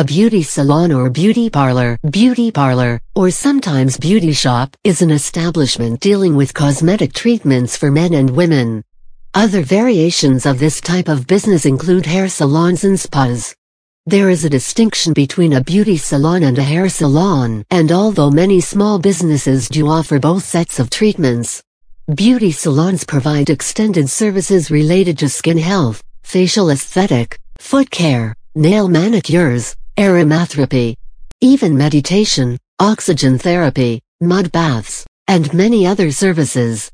A beauty salon or beauty parlor, or sometimes beauty shop, is an establishment dealing with cosmetic treatments for men and women. Other variations of this type of business include hair salons and spas. There is a distinction between a beauty salon and a hair salon, and although many small businesses do offer both sets of treatments, beauty salons provide extended services related to skin health, facial aesthetic, foot care, nail manicures, aromatherapy, even meditation, oxygen therapy, mud baths, and many other services.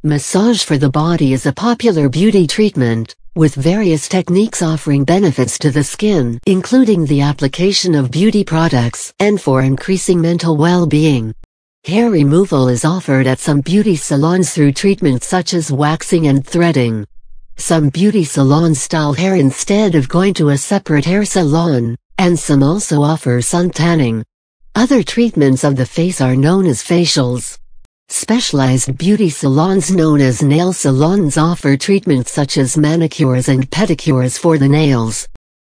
Massage for the body is a popular beauty treatment, with various techniques offering benefits to the skin, including the application of beauty products, and for increasing mental well-being. Hair removal is offered at some beauty salons through treatments such as waxing and threading. Some beauty salons style hair instead of going to a separate hair salon, and some also offer sun tanning. Other treatments of the face are known as facials. Specialized beauty salons known as nail salons offer treatments such as manicures and pedicures for the nails.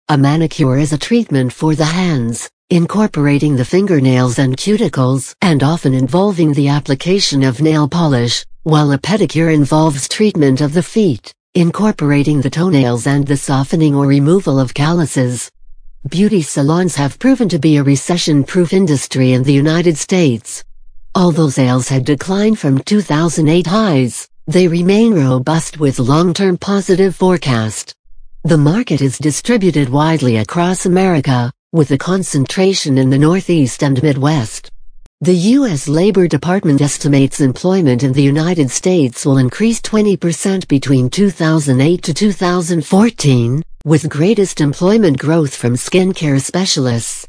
A manicure is a treatment for the hands, incorporating the fingernails and cuticles, and often involving the application of nail polish, while a pedicure involves treatment of the feet, incorporating the toenails and the softening or removal of calluses. Beauty salons have proven to be a recession-proof industry in the United States. Although sales had declined from 2008 highs, they remain robust with long-term positive forecast. The market is distributed widely across America, with a concentration in the Northeast and Midwest. The U.S. Labor Department estimates employment in the United States will increase 20% between 2008 to 2014, with greatest employment growth from skincare specialists.